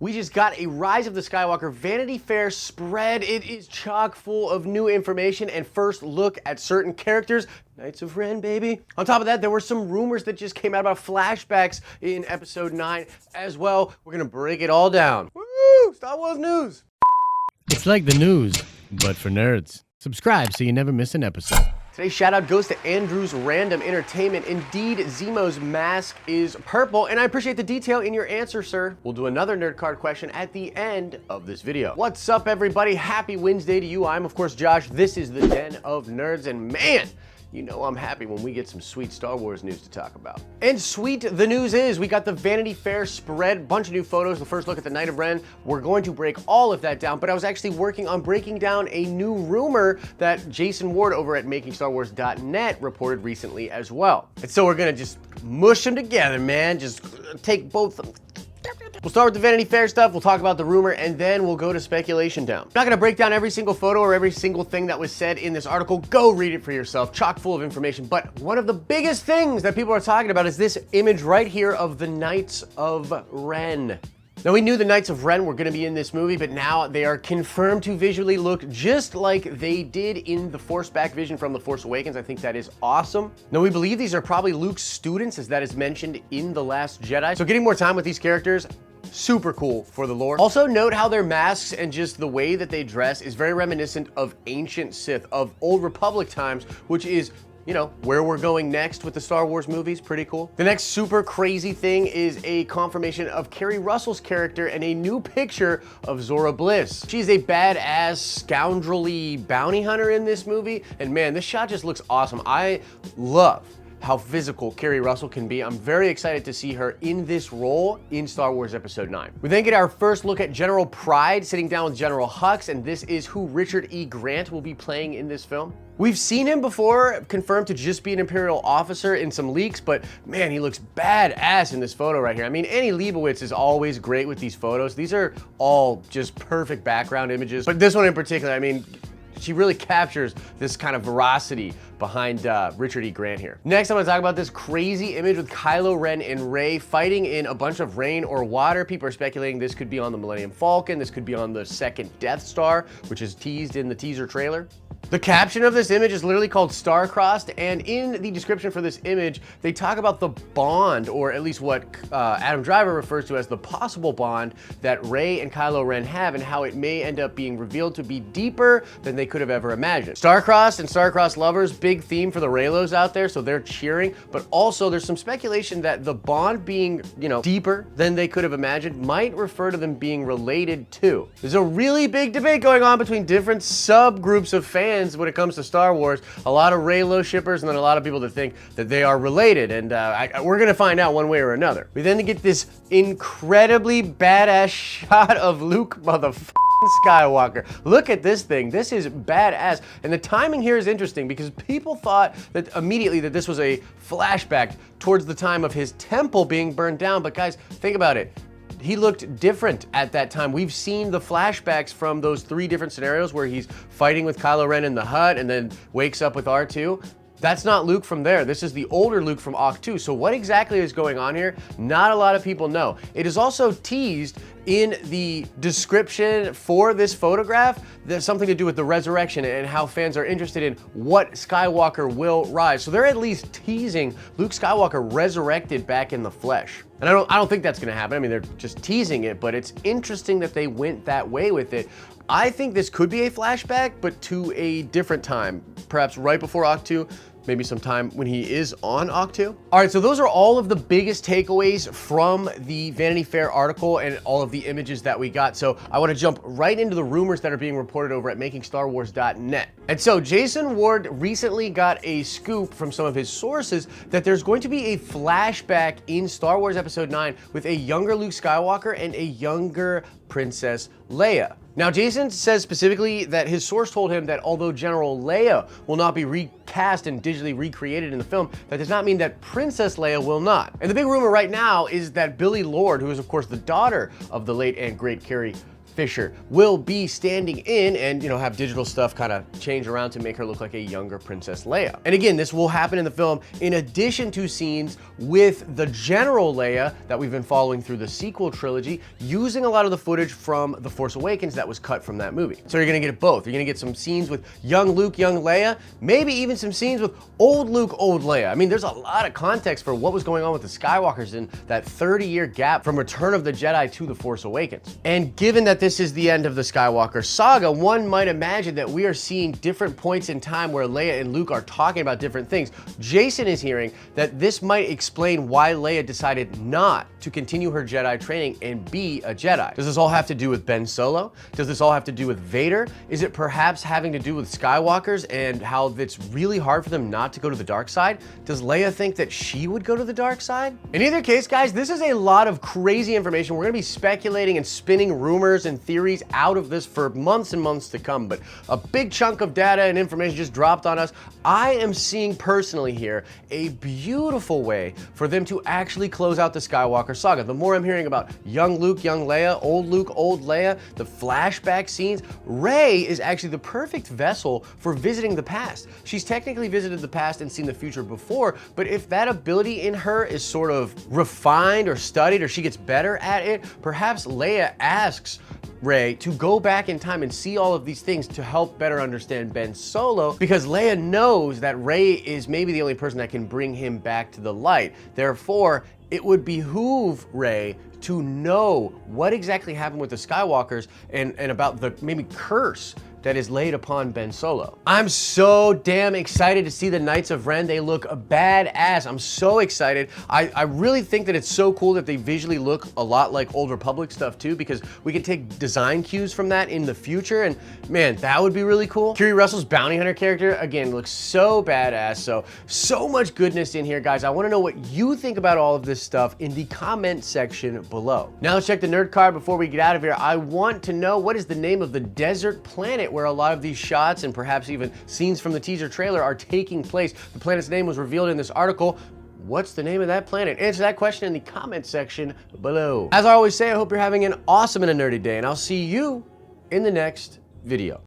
We just got a Rise of the Skywalker Vanity Fair spread. It is chock full of new information and first look at certain characters. Knights of Ren, baby. On top of that, there were some rumors that just came out about flashbacks in episode 9 as well. We're gonna break it all down. Woo! Star Wars news. It's like the news, but for nerds. Subscribe so you never miss an episode. Today's shout out goes to Andrew's Random Entertainment. Indeed, Zemo's mask is purple, and I appreciate the detail in your answer, sir. We'll do another nerd card question at the end of this video. What's up, everybody? Happy Wednesday to you. I'm, of course, Josh. This is the Den of Nerds, and man, you know I'm happy when we get some sweet Star Wars news to talk about. And sweet the news is, we got the Vanity Fair spread, bunch of new photos, the first look at the Knight of Ren. We're going to break all of that down, but I was actually working on breaking down a new rumor that Jason Ward over at MakingStarWars.net reported recently as well. And so we're gonna just mush them together, man. Just take both of them. We'll start with the Vanity Fair stuff, we'll talk about the rumor, and then we'll go to speculation down. I'm not gonna break down every single photo or every single thing that was said in this article. Go read it for yourself, chock full of information. But one of the biggest things that people are talking about is this image right here of the Knights of Ren. Now, we knew the Knights of Ren were gonna be in this movie, but now they are confirmed to visually look just like they did in the Force Back vision from The Force Awakens. I think that is awesome. Now, we believe these are probably Luke's students, as that is mentioned in The Last Jedi. So getting more time with these characters, super cool for the lore. Also note how their masks and just the way that they dress is very reminiscent of ancient Sith, of Old Republic times, which is, you know, where we're going next with the Star Wars movies. Pretty cool. The next super crazy thing is a confirmation of Kerry Russell's character and a new picture of Zora Bliss. She's a badass, scoundrelly bounty hunter in this movie, and man, this shot just looks awesome. I love how physical Kerry Russell can be. I'm very excited to see her in this role in Star Wars Episode 9. We then get our first look at General Pryde sitting down with General Hux, and this is who Richard E. Grant will be playing in this film. We've seen him before, confirmed to just be an Imperial officer in some leaks, but man, he looks badass in this photo right here. I mean, Annie Leibovitz is always great with these photos. These are all just perfect background images, but this one in particular, I mean, she really captures this kind of veracity behind Richard E. Grant here. Next, I'm gonna talk about this crazy image with Kylo Ren and Rey fighting in a bunch of rain or water. People are speculating this could be on the Millennium Falcon, this could be on the second Death Star, which is teased in the teaser trailer. The caption of this image is literally called Star-Crossed, and in the description for this image, they talk about the bond, or at least what Adam Driver refers to as the possible bond that Rey and Kylo Ren have, and how it may end up being revealed to be deeper than they could have ever imagined. Star-Crossed and Star-Crossed lovers, big theme for the Reylos out there, so they're cheering, but also there's some speculation that the bond being, you know, deeper than they could have imagined might refer to them being related to. There's a really big debate going on between different subgroups of fans when it comes to Star Wars. A lot of Reylo shippers, and then a lot of people that think that they are related, and we're gonna find out one way or another. We then get this incredibly badass shot of Luke motherfucking Skywalker. Look at this thing. This is badass. And the timing here is interesting because people thought that immediately that this was a flashback towards the time of his temple being burned down, but guys, think about it. He looked different at that time. We've seen the flashbacks from those 3 different scenarios where he's fighting with Kylo Ren in the hut and then wakes up with R2. That's not Luke from there. This is the older Luke from Oct 2. So what exactly is going on here? Not a lot of people know. It is also teased in the description for this photograph. There's something to do with the resurrection and how fans are interested in what Skywalker will rise. So they're at least teasing Luke Skywalker resurrected back in the flesh. And I don't think that's gonna happen. I mean, they're just teasing it, but it's interesting that they went that way with it. I think this could be a flashback, but to a different time, perhaps right before Oct 2, maybe sometime when he is on Oct 2. All right, so those are all of the biggest takeaways from the Vanity Fair article and all of the images that we got. So I want to jump right into the rumors that are being reported over at MakingStarWars.net. And so Jason Ward recently got a scoop from some of his sources that there's going to be a flashback in Star Wars Episode 9 with a younger Luke Skywalker and a younger Princess Leia. Now, Jason says specifically that his source told him that although General Leia will not be cast and digitally recreated in the film, that does not mean that Princess Leia will not. And the big rumor right now is that Billie Lourd, who is of course the daughter of the late and great Carrie Fisher, will be standing in and, have digital stuff kind of change around to make her look like a younger Princess Leia. And again, this will happen in the film in addition to scenes with the General Leia that we've been following through the sequel trilogy, using a lot of the footage from The Force Awakens that was cut from that movie. So you're gonna get both. You're gonna get some scenes with young Luke, young Leia, maybe even some scenes with old Luke, old Leia. I mean, there's a lot of context for what was going on with the Skywalkers in that 30-year gap from Return of the Jedi to The Force Awakens. And given that this is the end of the Skywalker saga, one might imagine that we are seeing different points in time where Leia and Luke are talking about different things. Jason is hearing that this might explain why Leia decided not to continue her Jedi training and be a Jedi. Does this all have to do with Ben Solo? Does this all have to do with Vader? Is it perhaps having to do with Skywalkers and how it's really hard for them not to go to the dark side? Does Leia think that she would go to the dark side? In either case, guys, this is a lot of crazy information. We're gonna be speculating and spinning rumors and theories out of this for months and months to come, but a big chunk of data and information just dropped on us. I am seeing personally here a beautiful way for them to actually close out the Skywalker saga. The more I'm hearing about young Luke, young Leia, old Luke, old Leia, the flashback scenes, Rey is actually the perfect vessel for visiting the past. She's technically visited the past and seen the future before, but if that ability in her is sort of refined or studied, or she gets better at it, perhaps Leia asks Rey to go back in time and see all of these things to help better understand Ben Solo, because Leia knows that Rey is maybe the only person that can bring him back to the light. Therefore, it would behoove Rey to know what exactly happened with the Skywalkers and about the maybe curse that is laid upon Ben Solo. I'm so damn excited to see the Knights of Ren. They look badass. I'm so excited. I really think that it's so cool that they visually look a lot like Old Republic stuff too, because we can take design cues from that in the future, and man, that would be really cool. Keri Russell's bounty hunter character, again, looks so badass. So much goodness in here, guys. I wanna know what you think about all of this stuff in the comment section below. Now let's check the nerd card before we get out of here. I want to know, what is the name of the desert planet where a lot of these shots and perhaps even scenes from the teaser trailer are taking place? The planet's name was revealed in this article. What's the name of that planet? Answer that question in the comment section below. As I always say, I hope you're having an awesome and a nerdy day, and I'll see you in the next video.